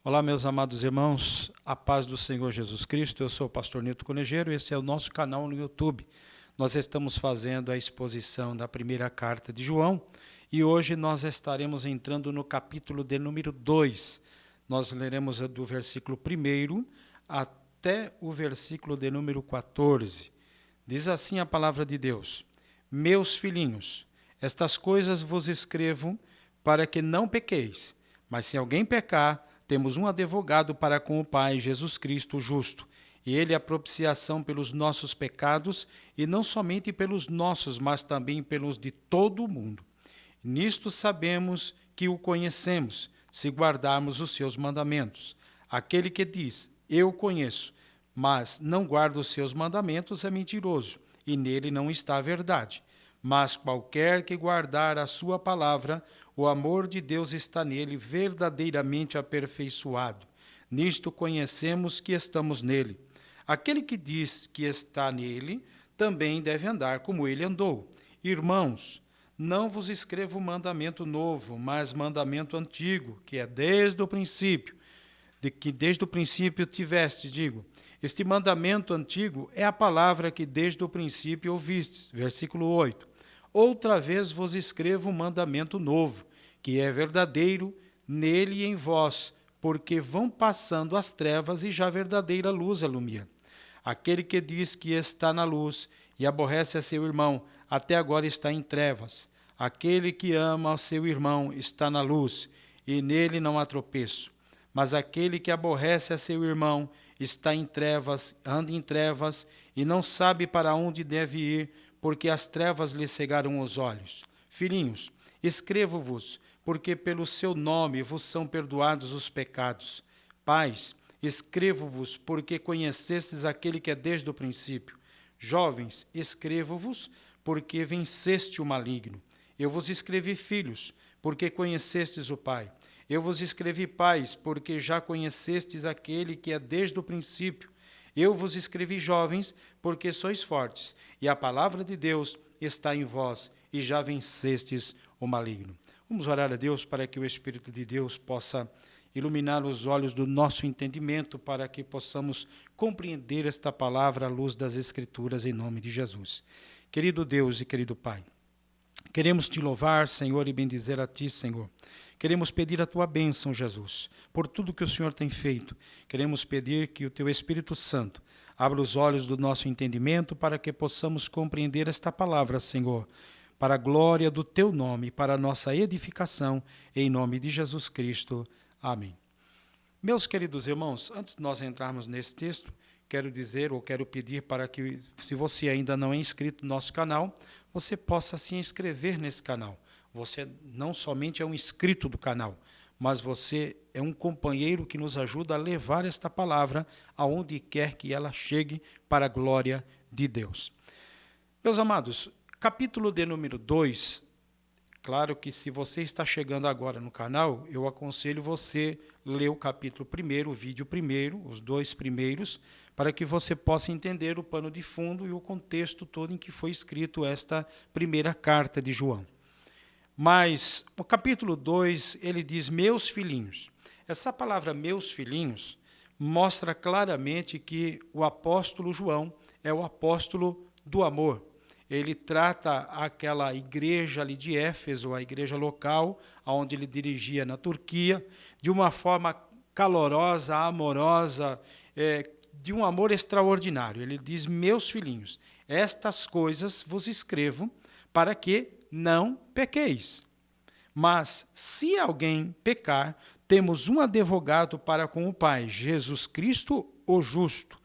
Olá, meus amados irmãos, a paz do Senhor Jesus Cristo. Eu sou o pastor Nilton Conejeiro e esse é o nosso canal no YouTube. Nós estamos fazendo a exposição da primeira carta de João e hoje nós estaremos entrando no capítulo de número 2. Nós leremos do versículo 1 até o versículo de número 14. Diz assim a palavra de Deus: Meus filhinhos, estas coisas vos escrevo para que não pequeis, mas se alguém pecar, temos um advogado para com o Pai, Jesus Cristo, o justo. E ele é a propiciação pelos nossos pecados, e não somente pelos nossos, mas também pelos de todo o mundo. Nisto sabemos que o conhecemos, se guardarmos os seus mandamentos. Aquele que diz, eu conheço, mas não guarda os seus mandamentos, é mentiroso, e nele não está a verdade. Mas qualquer que guardar a sua palavra, o amor de Deus está nele verdadeiramente aperfeiçoado. Nisto conhecemos que estamos nele. Aquele que diz que está nele, também deve andar como ele andou. Irmãos, não vos escrevo mandamento novo, mas mandamento antigo, que é desde o princípio, desde o princípio tiveste, digo. Este mandamento antigo é a palavra que desde o princípio ouvistes. Versículo 8. Outra vez vos escrevo um mandamento novo, que é verdadeiro nele e em vós, porque vão passando as trevas e já a verdadeira luz alumia. Aquele que diz que está na luz e aborrece a seu irmão, até agora está em trevas. Aquele que ama a seu irmão está na luz, e nele não há tropeço. Mas aquele que aborrece a seu irmão está em trevas, anda em trevas, e não sabe para onde deve ir, porque as trevas lhe cegaram os olhos. Filhinhos, escrevo-vos, porque pelo seu nome vos são perdoados os pecados. Pais, escrevo-vos, porque conhecestes aquele que é desde o princípio. Jovens, escrevo-vos, porque venceste o maligno. Eu vos escrevi filhos, porque conhecestes o Pai. Eu vos escrevi pais, porque já conhecestes aquele que é desde o princípio. Eu vos escrevi jovens, porque sois fortes, e a palavra de Deus está em vós, e já vencestes o maligno. Vamos orar a Deus para que o Espírito de Deus possa iluminar os olhos do nosso entendimento, para que possamos compreender esta palavra à luz das Escrituras, em nome de Jesus. Querido Deus e querido Pai, queremos te louvar, Senhor, e bendizer a ti, Senhor. Queremos pedir a tua bênção, Jesus, por tudo que o Senhor tem feito. Queremos pedir que o teu Espírito Santo abra os olhos do nosso entendimento para que possamos compreender esta palavra, Senhor, para a glória do teu nome, para a nossa edificação, em nome de Jesus Cristo. Amém. Meus queridos irmãos, antes de nós entrarmos nesse texto, quero dizer ou quero pedir para que, se você ainda não é inscrito no nosso canal, você possa se inscrever nesse canal. Você não somente é um inscrito do canal, mas você é um companheiro que nos ajuda a levar esta palavra aonde quer que ela chegue para a glória de Deus. Meus amados, capítulo de número 2, claro que se você está chegando agora no canal, eu aconselho você ler o capítulo 1, o vídeo 1, os 2 primeiros, para que você possa entender o pano de fundo e o contexto todo em que foi escrito esta primeira carta de João. Mas o capítulo 2, ele diz, meus filhinhos. Essa palavra meus filhinhos mostra claramente que o apóstolo João é o apóstolo do amor. Ele trata aquela igreja ali de Éfeso, a igreja local, onde ele dirigia na Turquia, de uma forma calorosa, amorosa, de um amor extraordinário. Ele diz, meus filhinhos, estas coisas vos escrevo para que não pequeis. Mas, se alguém pecar, temos um advogado para com o Pai, Jesus Cristo, o justo.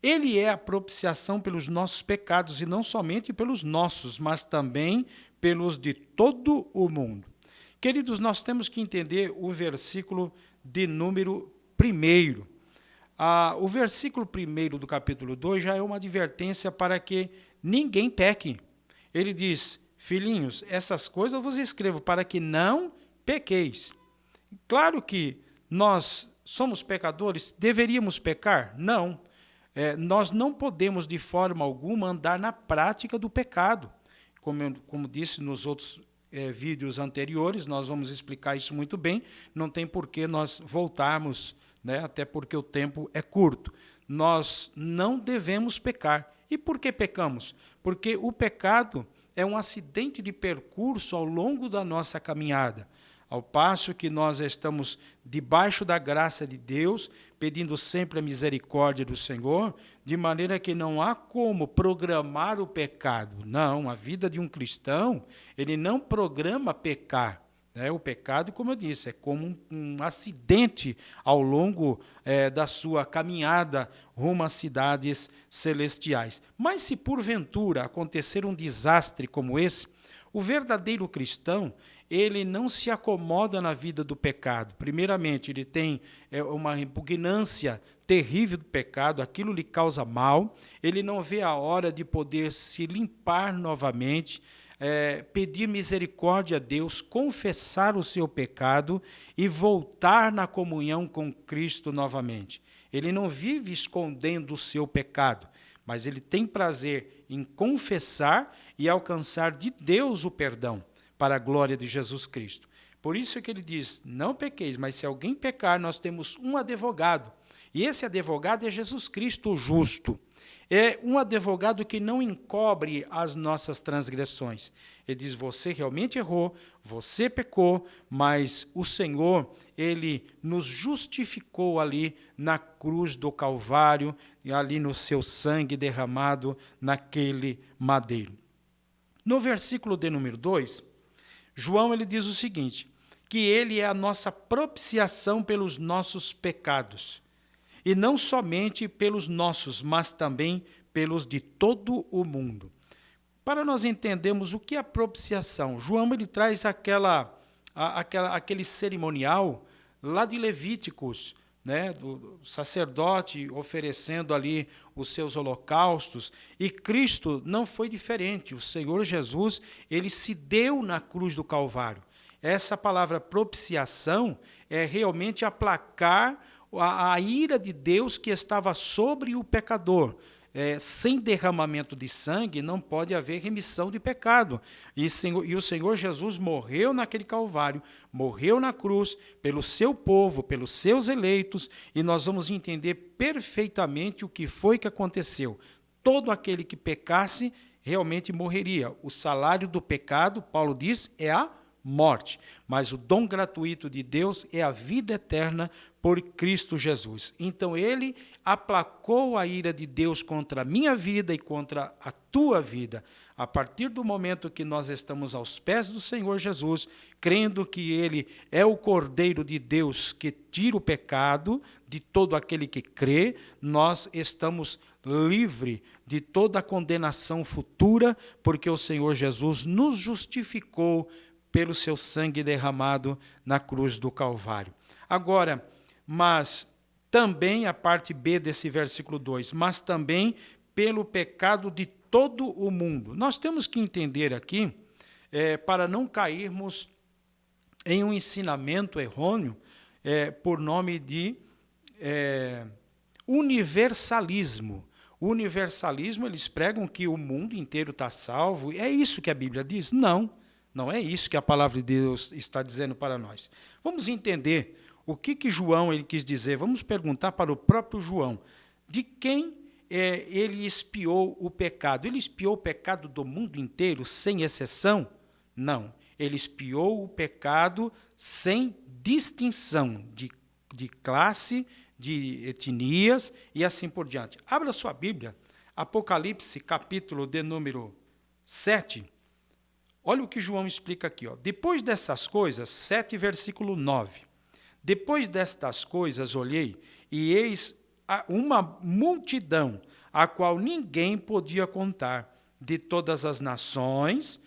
Ele é a propiciação pelos nossos pecados, e não somente pelos nossos, mas também pelos de todo o mundo. Queridos, nós temos que entender o versículo de número 1. O versículo 1 do capítulo 2 já é uma advertência para que ninguém peque. Ele diz, filhinhos, essas coisas eu vos escrevo para que não pequeis. Claro que nós somos pecadores, deveríamos pecar? Não. Nós não podemos de forma alguma andar na prática do pecado. Como disse nos outros vídeos anteriores, nós vamos explicar isso muito bem, não tem por que nós voltarmos, né, até porque o tempo é curto. Nós não devemos pecar. E por que pecamos? Porque o pecado é um acidente de percurso ao longo da nossa caminhada. Ao passo que nós estamos debaixo da graça de Deus, pedindo sempre a misericórdia do Senhor, de maneira que não há como programar o pecado. Não, a vida de um cristão, ele não programa pecar. O pecado, como eu disse, é como um acidente ao longo da sua caminhada rumo às cidades celestiais. Mas se porventura acontecer um desastre como esse, o verdadeiro cristão, ele não se acomoda na vida do pecado. Primeiramente, ele tem uma repugnância terrível do pecado, aquilo lhe causa mal, ele não vê a hora de poder se limpar novamente, pedir misericórdia a Deus, confessar o seu pecado e voltar na comunhão com Cristo novamente. Ele não vive escondendo o seu pecado, mas ele tem prazer em confessar e alcançar de Deus o perdão, para a glória de Jesus Cristo. Por isso que ele diz, não pequeis, mas se alguém pecar, nós temos um advogado. E esse advogado é Jesus Cristo, o justo. É um advogado que não encobre as nossas transgressões. Ele diz, você realmente errou, você pecou, mas o Senhor, ele nos justificou ali na cruz do Calvário, e ali no seu sangue derramado naquele madeiro. No versículo de número 2, João ele diz o seguinte, que ele é a nossa propiciação pelos nossos pecados. E não somente pelos nossos, mas também pelos de todo o mundo. Para nós entendermos o que é a propiciação, João ele traz aquele cerimonial lá de Levíticos, né, do sacerdote oferecendo ali os seus holocaustos, e Cristo não foi diferente. O Senhor Jesus, ele se deu na cruz do Calvário. Essa palavra propiciação é realmente aplacar a ira de Deus que estava sobre o pecador. Sem derramamento de sangue não pode haver remissão de pecado. E o Senhor Jesus morreu naquele Calvário, morreu na cruz pelo seu povo, pelos seus eleitos, e nós vamos entender perfeitamente o que foi que aconteceu. Todo aquele que pecasse realmente morreria. O salário do pecado, Paulo diz, é a morte, mas o dom gratuito de Deus é a vida eterna por Cristo Jesus. Então ele aplacou a ira de Deus contra a minha vida e contra a tua vida. A partir do momento que nós estamos aos pés do Senhor Jesus, crendo que ele é o Cordeiro de Deus que tira o pecado de todo aquele que crê, nós estamos livres de toda a condenação futura, porque o Senhor Jesus nos justificou pelo seu sangue derramado na cruz do Calvário. Agora, mas também, a parte B desse versículo 2, mas também pelo pecado de todo o mundo. Nós temos que entender aqui, para não cairmos em um ensinamento errôneo, por nome de universalismo. O universalismo, eles pregam que o mundo inteiro está salvo. É isso que a Bíblia diz? Não. Não é isso que a palavra de Deus está dizendo para nós. Vamos entender o que João ele quis dizer. Vamos perguntar para o próprio João. De quem ele expiou o pecado? Ele expiou o pecado do mundo inteiro, sem exceção? Não. Ele expiou o pecado sem distinção de classe, de etnias e assim por diante. Abra sua Bíblia, Apocalipse, capítulo de número 7. Olha o que João explica aqui. Depois dessas coisas, 7, versículo 9. Depois destas coisas olhei, e eis uma multidão, a qual ninguém podia contar, de todas as nações,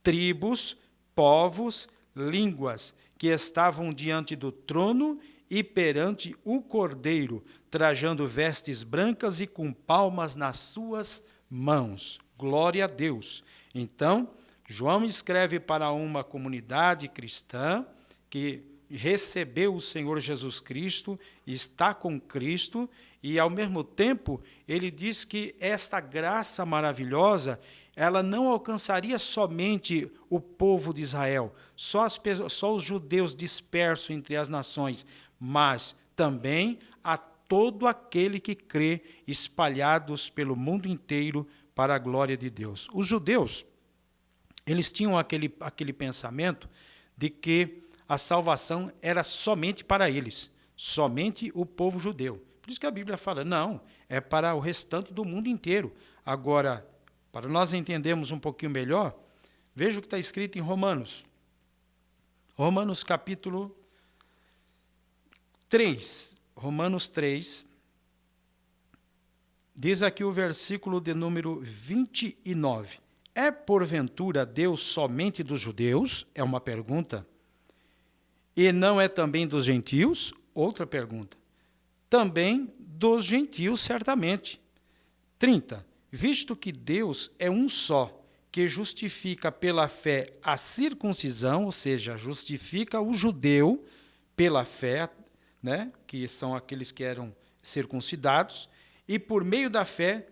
tribos, povos, línguas, que estavam diante do trono e perante o Cordeiro, trajando vestes brancas e com palmas nas suas mãos. Glória a Deus. Então, João escreve para uma comunidade cristã que recebeu o Senhor Jesus Cristo, está com Cristo, e ao mesmo tempo ele diz que esta graça maravilhosa, ela não alcançaria somente o povo de Israel, só os judeus dispersos entre as nações, mas também a todo aquele que crê, espalhados pelo mundo inteiro para a glória de Deus. Os judeus, eles tinham aquele pensamento de que a salvação era somente para eles, somente o povo judeu. Por isso que a Bíblia fala, não, é para o restante do mundo inteiro. Agora, para nós entendermos um pouquinho melhor, veja o que está escrito em Romanos. Romanos capítulo 3. Romanos 3. Diz aqui o versículo de número 29. É porventura Deus somente dos judeus? É uma pergunta. E não é também dos gentios? Outra pergunta. Também dos gentios, certamente. 30. Visto que Deus é um só, que justifica pela fé a circuncisão, ou seja, justifica o judeu pela fé, né, que são aqueles que eram circuncidados, e por meio da fé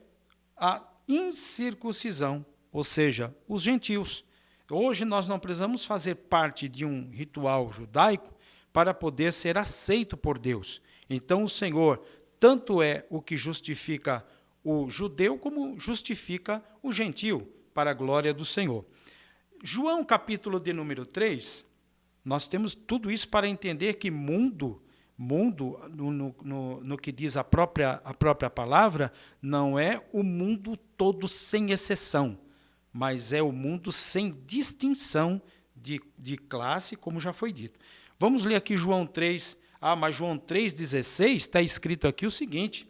a incircuncisão, ou seja, os gentios. Hoje nós não precisamos fazer parte de um ritual judaico para poder ser aceito por Deus. Então o Senhor tanto é o que justifica o judeu como justifica o gentio, para a glória do Senhor. João capítulo de número 3, nós temos tudo isso para entender que mundo no que diz a própria palavra, não é o mundo todo sem exceção, mas é o mundo sem distinção de classe, como já foi dito. Vamos ler aqui João 3, mas João 3,16 está escrito aqui o seguinte: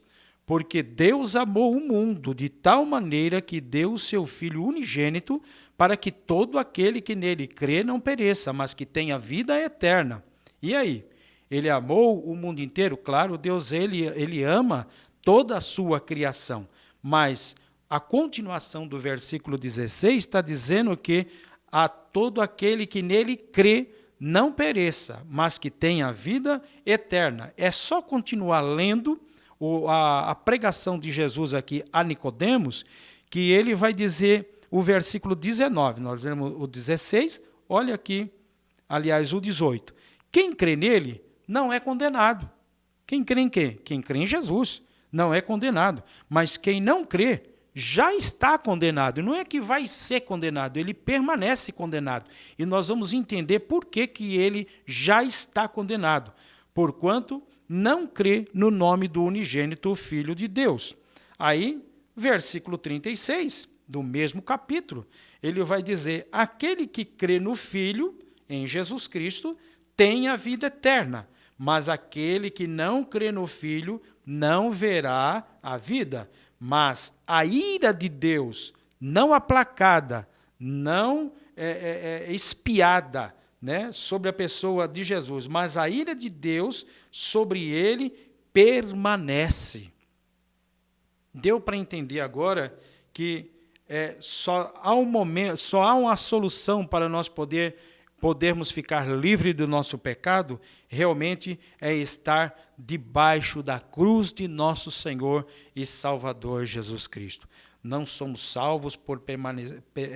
porque Deus amou o mundo de tal maneira que deu o seu Filho unigênito para que todo aquele que nele crê não pereça, mas que tenha vida eterna. E aí? Ele amou o mundo inteiro? Claro, Deus ele ama toda a sua criação, mas a continuação do versículo 16 está dizendo que a todo aquele que nele crê não pereça, mas que tenha vida eterna. É só continuar lendo a pregação de Jesus aqui a Nicodemos, que ele vai dizer o versículo 19, nós lemos o 16, olha aqui, aliás, o 18. Quem crê nele não é condenado. Quem crê em quê? Quem crê em Jesus não é condenado. Mas quem não crê já está condenado. Não é que vai ser condenado, ele permanece condenado. E nós vamos entender por que ele já está condenado. Porquanto não crê no nome do unigênito Filho de Deus. Aí, versículo 36, do mesmo capítulo, ele vai dizer, aquele que crê no Filho, em Jesus Cristo, tem a vida eterna, mas aquele que não crê no Filho não verá a vida, mas a ira de Deus, não aplacada, não espiada, né, sobre a pessoa de Jesus, mas a ira de Deus sobre ele permanece. Deu para entender agora que só há uma solução para nós podermos ficar livres do nosso pecado, realmente é estar debaixo da cruz de nosso Senhor e Salvador Jesus Cristo. Não somos salvos por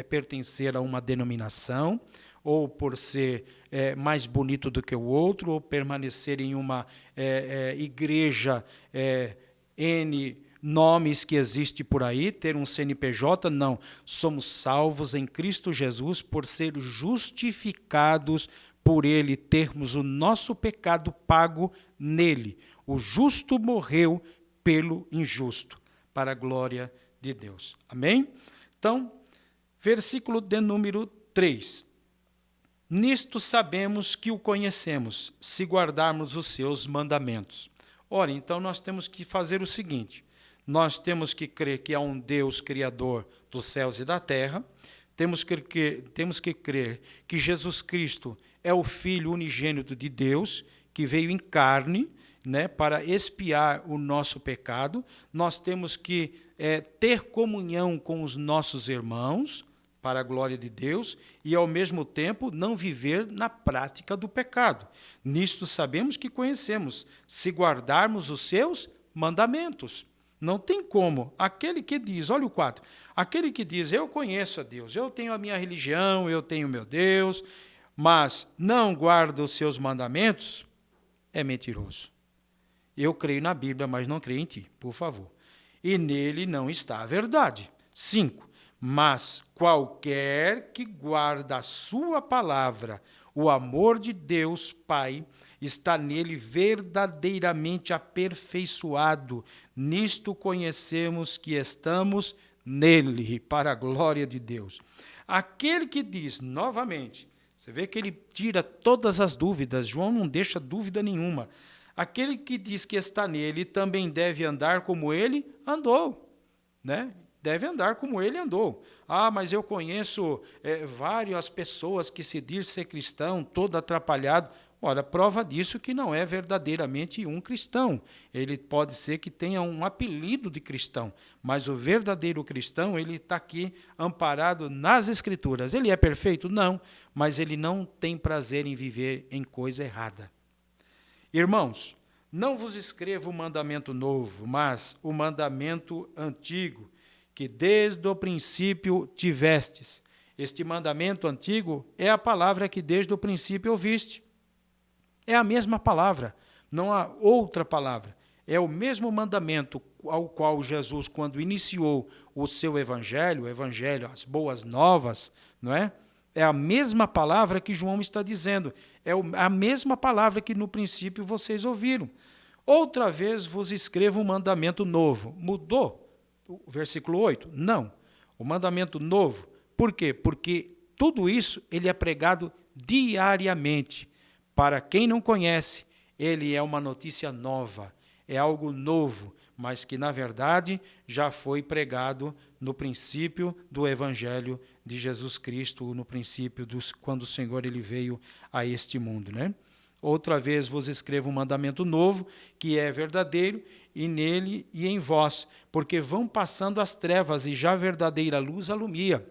pertencer a uma denominação, ou por ser mais bonito do que o outro, ou permanecer em uma igreja N nomes que existe por aí, ter um CNPJ, não. Somos salvos em Cristo Jesus por ser justificados por Ele, termos o nosso pecado pago nele. O justo morreu pelo injusto, para a glória de Deus. Amém? Então, versículo de número 3. Nisto sabemos que o conhecemos, se guardarmos os seus mandamentos. Ora, então nós temos que fazer o seguinte: nós temos que crer que há um Deus criador dos céus e da terra, temos que crer que Jesus Cristo é o Filho unigênito de Deus, que veio em carne, né, para expiar o nosso pecado. Nós temos que ter comunhão com os nossos irmãos, para a glória de Deus, e ao mesmo tempo não viver na prática do pecado. Nisto sabemos que conhecemos, se guardarmos os seus mandamentos. Não tem como. Aquele que diz, olha o 4, aquele que diz, eu conheço a Deus, eu tenho a minha religião, eu tenho o meu Deus, mas não guarda os seus mandamentos, é mentiroso. Eu creio na Bíblia, mas não creio em ti, por favor. E nele não está a verdade. 5. Mas qualquer que guarda a sua palavra, o amor de Deus Pai está nele verdadeiramente aperfeiçoado. Nisto conhecemos que estamos nele, para a glória de Deus. Aquele que diz, novamente, você vê que ele tira todas as dúvidas, João não deixa dúvida nenhuma. Aquele que diz que está nele também deve andar como ele andou, né? Deve andar como ele andou. Ah, mas eu conheço várias pessoas que se dizem ser cristão, todo atrapalhado. Ora, prova disso que não é verdadeiramente um cristão. Ele pode ser que tenha um apelido de cristão, mas o verdadeiro cristão, ele está aqui amparado nas Escrituras. Ele é perfeito? Não, mas ele não tem prazer em viver em coisa errada. Irmãos, não vos escrevo o mandamento novo, mas o mandamento antigo, que desde o princípio tivestes. Este mandamento antigo é a palavra que desde o princípio ouviste. É a mesma palavra, não há outra palavra. É o mesmo mandamento ao qual Jesus, quando iniciou o seu evangelho, as boas novas, não é? É a mesma palavra que João está dizendo. É a mesma palavra que no princípio vocês ouviram. Outra vez vos escrevo um mandamento novo. Mudou? O versículo 8? Não. O mandamento novo. Por quê? Porque tudo isso ele é pregado diariamente. Para quem não conhece, ele é uma notícia nova. É algo novo, mas que, na verdade, já foi pregado no princípio do Evangelho de Jesus Cristo, no princípio, quando o Senhor ele veio a este mundo, né? Outra vez vos escrevo um mandamento novo, que é verdadeiro, e nele e em vós, porque vão passando as trevas, e já a verdadeira luz alumia.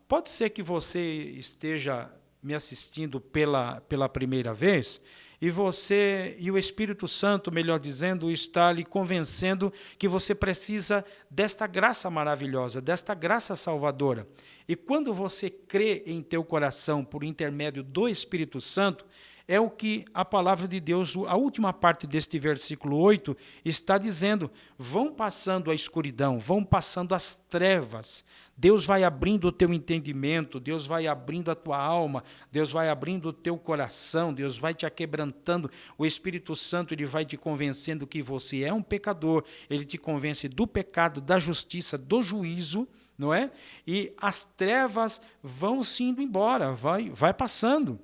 Pode ser que você esteja me assistindo pela primeira vez, e o Espírito Santo, melhor dizendo, está lhe convencendo que você precisa desta graça maravilhosa, desta graça salvadora. E quando você crê em teu coração por intermédio do Espírito Santo, é o que a palavra de Deus, a última parte deste versículo 8, está dizendo. Vão passando a escuridão, vão passando as trevas. Deus vai abrindo o teu entendimento, Deus vai abrindo a tua alma, Deus vai abrindo o teu coração, Deus vai te aquebrantando. O Espírito Santo ele vai te convencendo que você é um pecador, ele te convence do pecado, da justiça, do juízo, não é? E as trevas vão se indo embora, vai passando.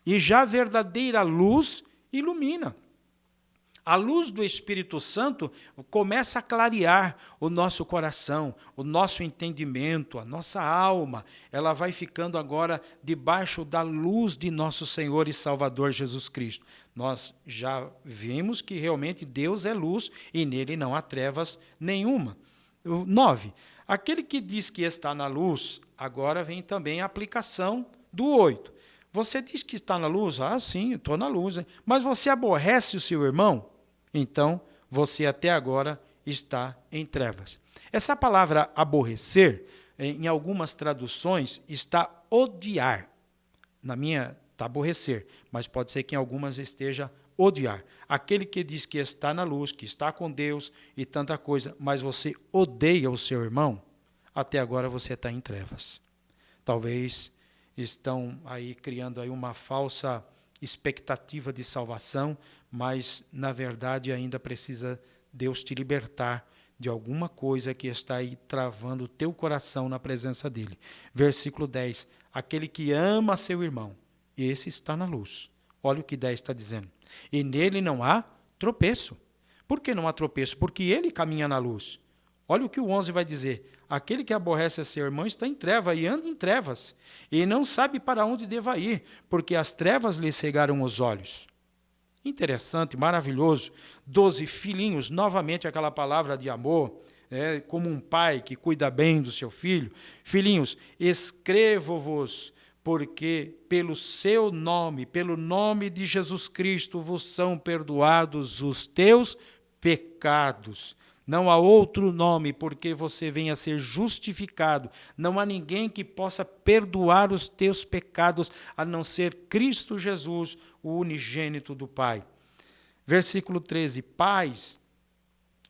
E já a verdadeira luz ilumina. A luz do Espírito Santo começa a clarear o nosso coração, o nosso entendimento, a nossa alma. Ela vai ficando agora debaixo da luz de nosso Senhor e Salvador Jesus Cristo. Nós já vimos que realmente Deus é luz e nele não há trevas nenhuma. 9. Aquele que diz que está na luz, agora vem também a aplicação do 8. Você diz que está na luz? Ah, sim, estou na luz. Hein? Mas você aborrece o seu irmão? Então, você até agora está em trevas. Essa palavra aborrecer, em algumas traduções, está odiar. Na minha, está aborrecer, mas pode ser que em algumas esteja odiar. Aquele que diz que está na luz, que está com Deus e tanta coisa, mas você odeia o seu irmão, até agora você está em trevas. Talvez estão aí criando aí uma falsa expectativa de salvação, mas na verdade ainda precisa Deus te libertar de alguma coisa que está aí travando o teu coração na presença dele. Versículo 10, aquele que ama seu irmão, esse está na luz. Olha o que 10 está dizendo. E nele não há tropeço. Por que não há tropeço? Porque ele caminha na luz. Olha o que o 11 vai dizer. Aquele que aborrece a seu irmão está em treva e anda em trevas, e não sabe para onde deva ir, porque as trevas lhe cegaram os olhos. Interessante, maravilhoso. 12, filhinhos, novamente aquela palavra de amor, como um pai que cuida bem do seu filho. Filhinhos, escrevo-vos, porque pelo seu nome, pelo nome de Jesus Cristo, vos são perdoados os teus pecados. Não há outro nome porque você venha a ser justificado. Não há ninguém que possa perdoar os teus pecados, a não ser Cristo Jesus, o unigênito do Pai. Versículo 13. Pais,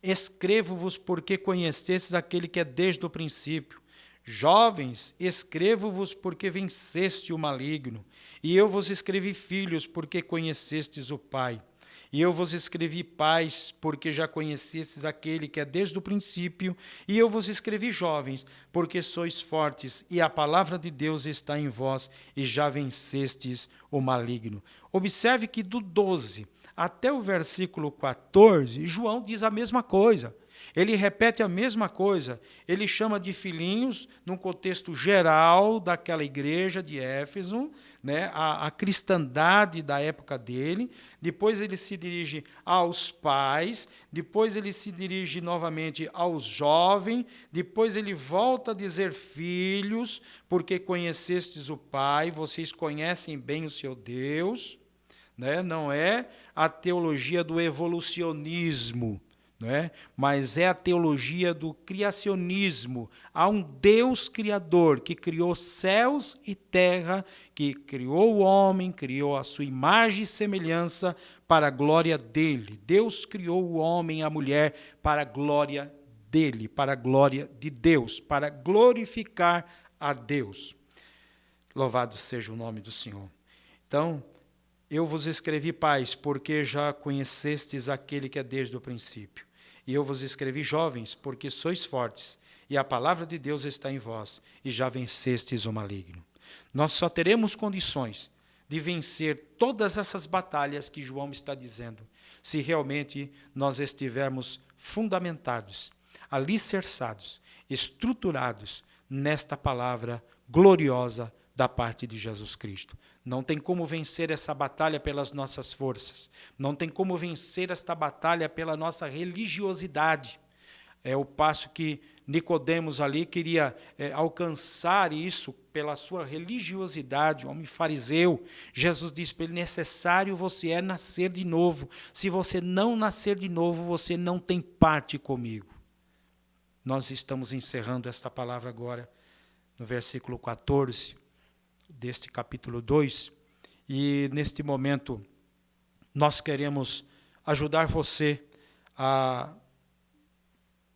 escrevo-vos porque conhecestes aquele que é desde o princípio. Jovens, escrevo-vos porque venceste o maligno. E eu vos escrevi, filhos, porque conhecestes o Pai. E eu vos escrevi, pais, porque já conhecestes aquele que é desde o princípio. E eu vos escrevi, jovens, porque sois fortes, e a palavra de Deus está em vós, e já vencestes o maligno. Observe que do 12 até o versículo 14, João diz a mesma coisa. Ele repete a mesma coisa. Ele chama de filhinhos, num contexto geral daquela igreja de Éfeso, né, a cristandade da época dele. Depois ele se dirige aos pais, depois ele se dirige novamente aos jovens, depois ele volta a dizer filhos, porque conhecestes o Pai, vocês conhecem bem o seu Deus. Né? Não é a teologia do evolucionismo, né? Mas é a teologia do criacionismo. Há um Deus criador que criou céus e terra, que criou o homem, criou a sua imagem e semelhança para a glória dele. Deus criou o homem e a mulher para a glória dele, para a glória de Deus, para glorificar a Deus. Louvado seja o nome do Senhor. Então, eu vos escrevi, pais, porque já conhecestes aquele que é desde o princípio. E eu vos escrevi, jovens, porque sois fortes, e a palavra de Deus está em vós, e já vencestes o maligno. Nós só teremos condições de vencer todas essas batalhas que João está dizendo, se realmente nós estivermos fundamentados, alicerçados, estruturados nesta palavra gloriosa da parte de Jesus Cristo. Não tem como vencer essa batalha pelas nossas forças. Não tem como vencer esta batalha pela nossa religiosidade. É o passo que Nicodemos ali queria alcançar isso pela sua religiosidade, homem fariseu. Jesus disse para ele, necessário você é nascer de novo. Se você não nascer de novo, você não tem parte comigo. Nós estamos encerrando esta palavra agora no versículo 14, deste capítulo 2, e neste momento nós queremos ajudar você a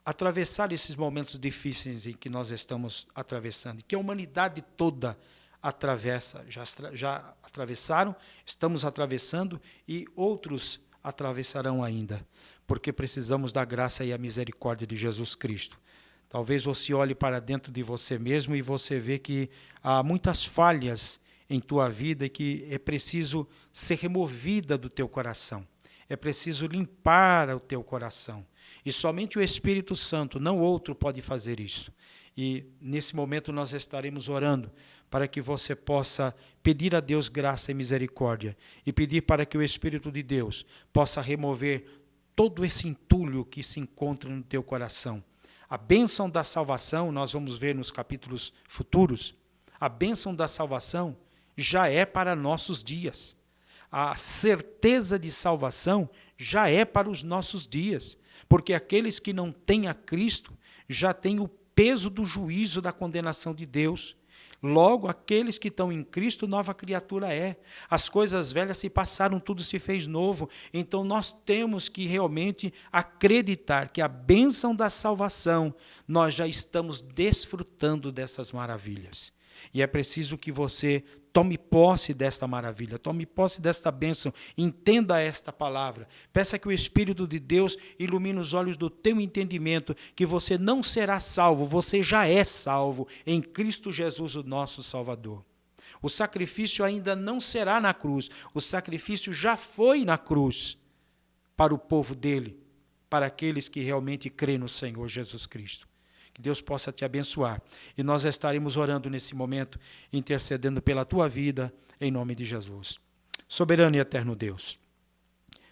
atravessar esses momentos difíceis em que nós estamos atravessando, que a humanidade toda atravessa, já atravessaram, estamos atravessando e outros atravessarão ainda, porque precisamos da graça e a misericórdia de Jesus Cristo. Talvez você olhe para dentro de você mesmo e você vê que há muitas falhas em tua vida e que é preciso ser removida do teu coração. É preciso limpar o teu coração. E somente o Espírito Santo, não outro, pode fazer isso. E nesse momento nós estaremos orando para que você possa pedir a Deus graça e misericórdia e pedir para que o Espírito de Deus possa remover todo esse entulho que se encontra no teu coração. A bênção da salvação, nós vamos ver nos capítulos futuros, a bênção da salvação já é para nossos dias. A certeza de salvação já é para os nossos dias, porque aqueles que não têm a Cristo já têm o peso do juízo da condenação de Deus. Logo, aqueles que estão em Cristo, nova criatura é. As coisas velhas se passaram, tudo se fez novo. Então, nós temos que realmente acreditar que a bênção da salvação, nós já estamos desfrutando dessas maravilhas. E é preciso que você tome posse desta maravilha, tome posse desta bênção, entenda esta palavra. Peça que o Espírito de Deus ilumine os olhos do teu entendimento, que você não será salvo, você já é salvo em Cristo Jesus, o nosso Salvador. O sacrifício ainda não será na cruz, o sacrifício já foi na cruz para o povo dele, para aqueles que realmente creem no Senhor Jesus Cristo. Que Deus possa te abençoar. E nós estaremos orando nesse momento, intercedendo pela tua vida, em nome de Jesus. Soberano e eterno Deus,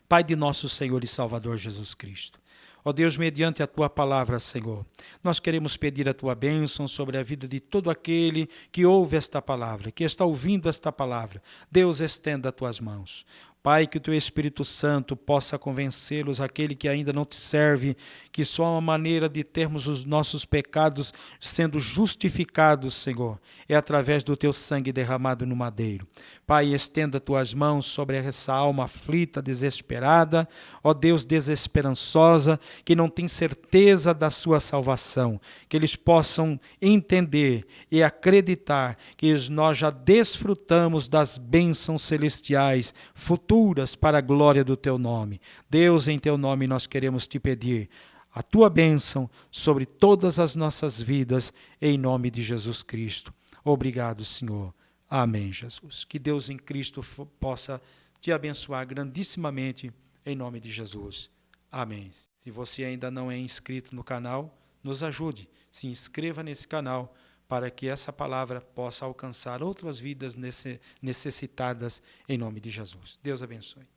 Pai de nosso Senhor e Salvador Jesus Cristo. Ó Deus, mediante a tua palavra, Senhor, nós queremos pedir a tua bênção sobre a vida de todo aquele que ouve esta palavra, que está ouvindo esta palavra. Deus, estenda as tuas mãos. Pai, que o Teu Espírito Santo possa convencê-los, aquele que ainda não te serve, que só uma maneira de termos os nossos pecados sendo justificados, Senhor, é através do Teu sangue derramado no madeiro. Pai, estenda Tuas mãos sobre essa alma aflita, desesperada, ó Deus, desesperançosa, que não tem certeza da sua salvação, que eles possam entender e acreditar que nós já desfrutamos das bênçãos celestiais futuras para a glória do Teu nome. Deus, em Teu nome nós queremos Te pedir a Tua bênção sobre todas as nossas vidas, em nome de Jesus Cristo. Obrigado, Senhor. Amém, Jesus. Que Deus em Cristo possa Te abençoar grandissimamente, em nome de Jesus. Amém. Se você ainda não é inscrito no canal, nos ajude. Se inscreva nesse canal para que essa palavra possa alcançar outras vidas necessitadas em nome de Jesus. Deus abençoe.